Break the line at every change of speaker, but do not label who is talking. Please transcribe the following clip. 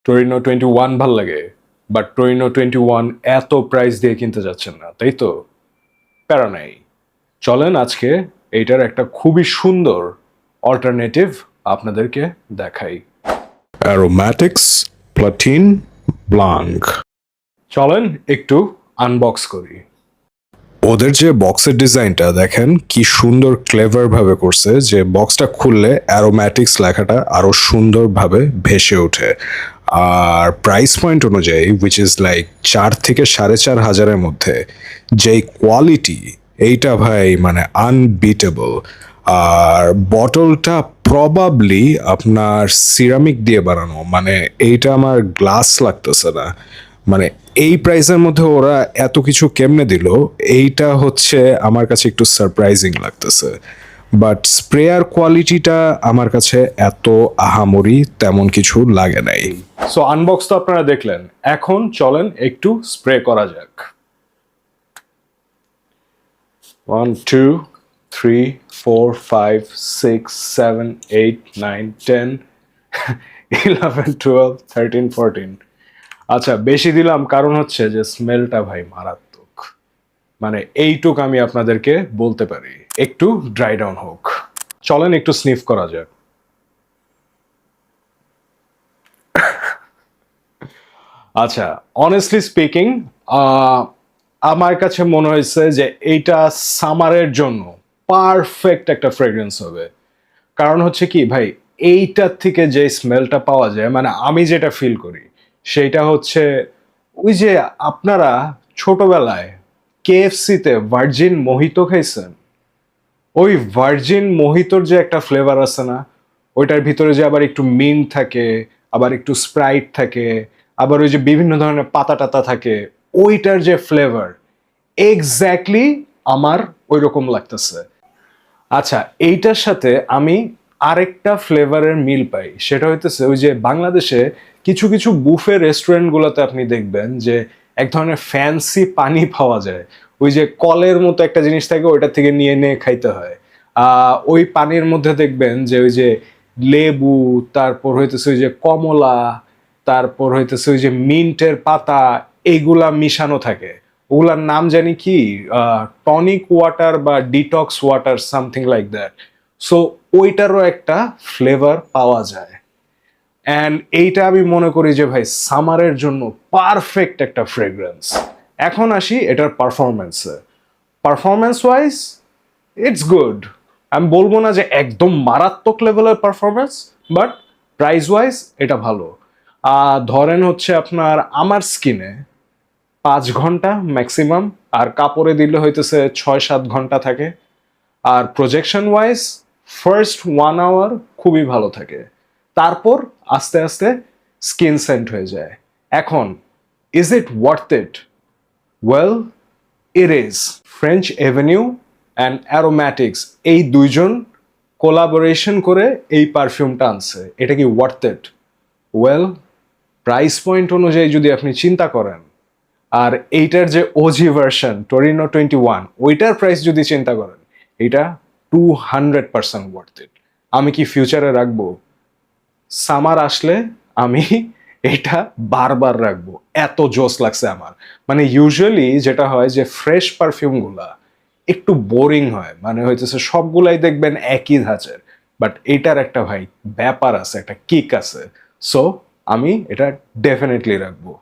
Torino 21 ভাল লাগে, but Torino 21 এত প্রাইস দিয়ে কিনতে যাচ্ছেন না, তাই তো? প্যারা নাই, চলেন আজকে এইটার একটা খুবই সুন্দর অল্টারনেটিভ আপনাদেরকে দেখাই। অ্যারোম্যাটিক্স প্লাটিন ব্লাঙ্ক। চলেন একটু আনবক্স করি। ওদের যে বক্সের ডিজাইনটা দেখেন কি সুন্দর ক্লেভার ভাবে করছে, যে বক্সটা খুললে অ্যারোম্যাটিক্স লেখাটা আরো সুন্দরভাবে ভেসে ওঠে। আর প্রাইস পয়েন্ট অনুযায়ী উইচ ইজ লাইক 4 থেকে 4,500-এর মধ্যে যেই কোয়ালিটি, এইটা ভাই মানে আনবিটেবল। আর বটলটা প্রবাবলি আপনার সিরামিক দিয়ে বানানো, মানে এইটা আমার গ্লাস লাগতেছে না। মানে এই প্রাইসের মধ্যে ওরা এত কিছু কেমনে দিল, এইটা হচ্ছে আমার কাছে একটু সারপ্রাইজিং লাগতেছে। বাট স্প্রেয়ার কোয়ালিটিটা আমার কাছে এত আহামরি তেমন কিছু লাগে নাই। সো আনবক্স তো আপনারা দেখলেন, এখন চলেন একটু স্প্রে করা যাক। 1 2 3 4 5 6 7 8 9 10 11 12 13 14। আচ্ছা, বেশি দিলাম কারণ হচ্ছে যে স্মেলটা ভাই মারাত্মক। মানে এইটুক আমি আপনাদেরকে বলতে পারি। একটু ড্রাই ডাউন হোক, চলেন একটু স্নিফ করা যাক। আচ্ছা, অনেস্টলি স্পিকিং, আমার কাছে মনে হয়েছে যে এইটা সামারের জন্য পারফেক্ট একটা ফ্রেগ্রেন্স হবে। কারণ হচ্ছে কি ভাই, এইটার থেকে যে স্মেলটা পাওয়া যায়, মানে আমি যেটা ফিল করি সেইটা হচ্ছে ওই যে আপনারা ছোটবেলায় কেএফসিতে ভার্জিন মোহিতো খাইছেন, ওই ভার্জিন মোহিতোর যে একটা ফ্লেভার আছে না, ওইটার ভিতরে যে আবার একটু মিন্ট থাকে, আবার একটু স্প্রাইট থাকে, আবার ওই যে বিভিন্ন ধরনের পাতা টাতা থাকে, ওইটার যে ফ্লেভার এক্স্যাক্টলি আমার ওই রকম লাগতেছে। আচ্ছা, এইটার সাথে আমি আরেকটা ফ্লেভারের মিল পাই, সেটা হইতেছে ওই যে বাংলাদেশে কিছু কিছু বুফে রেস্টুরেন্টগুলোতে আপনি দেখবেন যে এক ধরনের ফ্যান্সি পানি পাওয়া যায়, ওই যে কলের মতো একটা জিনিস থাকে, ওইটা থেকে নিয়ে নিয়ে খাইতে হয়। ওই পানির মধ্যে দেখবেন যে ওই যে লেবু, তারপর হইতেছে ওই যে কমলা, তারপর হইতেছে ওই যে মিন্টের পাতা, এইগুলা মিশানো থাকে। ওগুলার নাম জানি কি, টনিক ওয়াটার বা detox water, something like that. So ওইটারও একটা ফ্লেভার পাওয়া যায়। অ্যান্ড এইটা আমি মনে করি যে ভাই সামারের জন্য পারফেক্ট একটা ফ্রেগ্রেন্স। এখন আসি এটার পারফরমেন্সে। Performance wise it's good. আমি বলবো না যে একদম মারাত্মক লেভেলের পারফরমেন্স, বাট প্রাইস ওয়াইজ এটা ভালো। ধরেন হচ্ছে আপনার আমার স্কিনে 5 ঘন্টা ম্যাক্সিমাম, আর কাপড়ে দিলে হইতেছে 6-7 ঘন্টা থাকে। আর প্রজেকশন ওয়াইজ ফার্স্ট 1 আওয়ার খুবই ভালো থাকে, তারপর আস্তে আস্তে স্কিন সেন্ট হয়ে যায়। এখন is it worth it? Well, it is. French Avenue and Aromatics এই দুইজন কোলাবোরেশন করে এই পারফিউমটা আনছে, এটা কি worth it? Well, price point অনুযায়ী যদি আপনি চিন্তা করেন, আর এইটার যে ওজি ভার্সন টরিনো 21, ওইটার প্রাইস যদি চিন্তা করেন, এটা 200% ওয়ার্থ ইট। আমি কি ফিউচারে রাখবো? সামার আসলে আমি এটা বারবার রাখবো, এত জোস লাগছে আমার। মানে ইউজুয়ালি যেটা হয় যে ফ্রেশ পারফিউমগুলা একটু বোরিং হয়, মানে হইতেছে সবগুলাই দেখবেন একই ধাঁচের, বাট এটার একটা ভাই ব্যাপার আছে, একটা কিক আছে। সো আমি এটা ডেফিনেটলি রাখবো।